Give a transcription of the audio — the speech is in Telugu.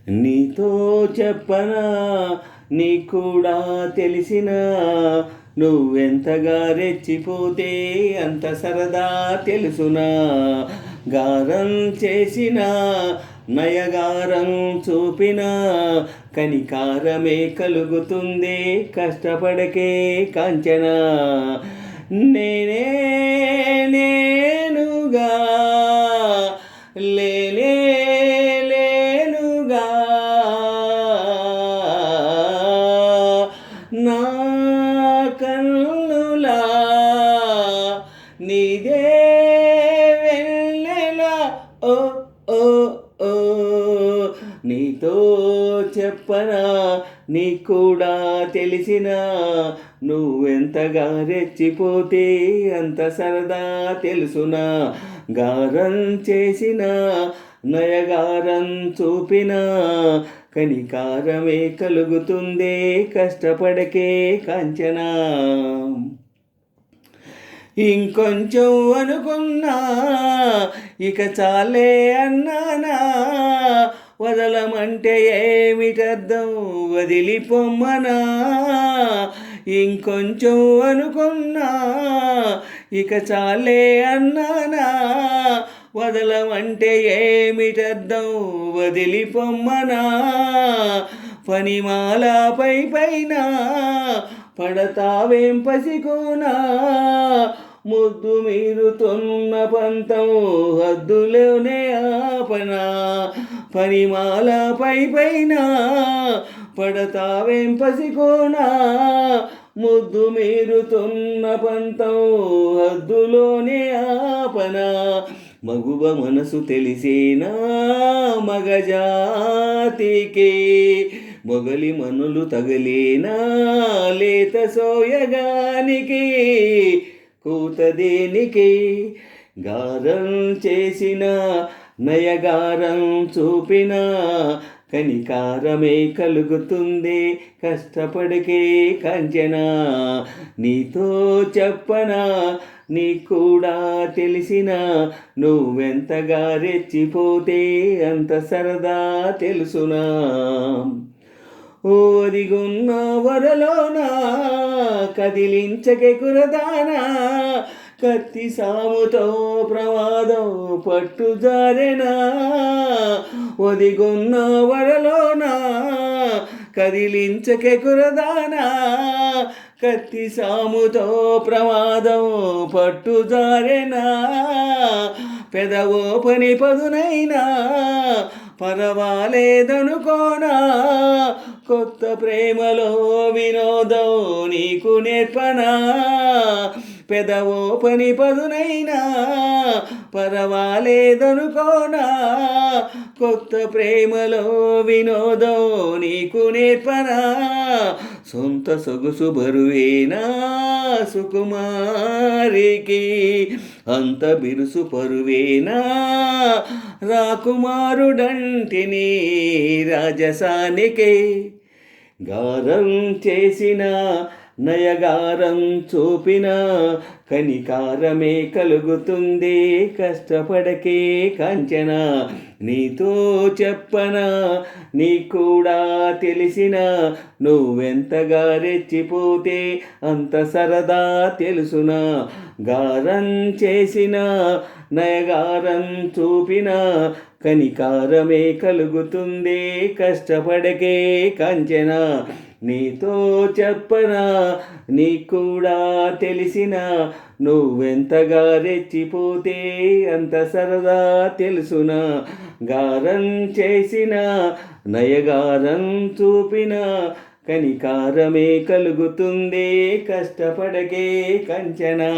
నీతో చెప్పనా నీకు కూడా తెలిసినా నువ్వెంతగా రెచ్చిపోతే అంత సరదా తెలుసునా. గారం చేసిన నయగారం చూపిన కనికారమే కలుగుతుంది కష్టపడకే కాంచనా. నేనే నేనుగా లేనే లేనుగా నా కన్నులా నీదే వెన్నెలా ఓ ఓ ఓ. నీతో చెప్పనా నీకు కూడా తెలిసినా నువ్వెంతగా రెచ్చిపోతే అంత సరదా తెలుసునా. గారం చేసిన నయగారం చూపిన కనికారమే కలుగుతుంది కష్టపడకే కాంచనా. ఇంకొంచెం అనుకున్నా ఇక చాలే అన్నానా. వదలమంటే ఏమిటర్థం వదిలిపోమ్మనా. ఇంకొంచెం అనుకున్నా ఇక చాలే అన్నానా. వదలమంటే ఏమిటర్థం వదిలిపోమ్మనా. పనిమాలపై పైన పడతావేం పసికోనా. ముద్దు మీరుతున్న పంతం హద్దులోనే ఆపనా. పనిమాలపై పైన పడతావేం పసికోనా. ముద్దు మీరుతున్న పంతం హద్దులోనే ఆపనా. మగువ మనసు తెలిసేనా మగజాతికి. మొగలి మనులు తగలేనా లేత సోయగానికి. కూత దేనికి గారం చేసిన నయగారం చూపిన కనికారమే కలుగుతుంది కష్టపడికే కాంచనా. నీతో చెప్పనా నీకు కూడా తెలిసినా నువ్వెంతగా రెచ్చిపోతే అంత సరదా తెలుసునా. ఓదిగున్న వరలోనా కదిలించకే కురదానా. కత్తి సాముతో ప్రమాదం పట్టుజారెనా. ఒదిగున్న వరలోనా కదిలించకే కురదానా. కత్తి సాముతో ప్రమాదం పట్టుజారెనా. పెదవో పని పదునైనా పరవాలేదనుకోనా. కొత్త ప్రేమలో వినోదం నీకు నేర్పనా. పెదవో పని పదునైనా పరవాలేదనుకోనా. కొత్త ప్రేమలో వినోదం నీకు నేర్పనా. సొంత సొగుసు బరువేనా సుకుమారికి. అంత బిరుసు పరువేనా రాకుమారుడంటిని రాజసానికి. గారం చేసిన నయగారం చూపిన కనికారమే కలుగుతుంది కష్టపడకే కాంచనా. నీతో చెప్పనా నీకు కూడా తెలిసినా నువ్వెంతగా రెచ్చిపోతే అంత సరదా తెలుసునా. గారం చేసిన నయగారం చూపిన కనికారమే కలుగుతుంది కష్టపడకే కాంచనా. నీతో చెప్పనా నీకు కూడా తెలిసినా నువ్వెంతగా రెచ్చిపోతే అంత సరదా తెలుసునా. గారం చేసిన నయగారం చూపిన కనికారమే కలుగుతుంది కష్టపడకే కాంచనా.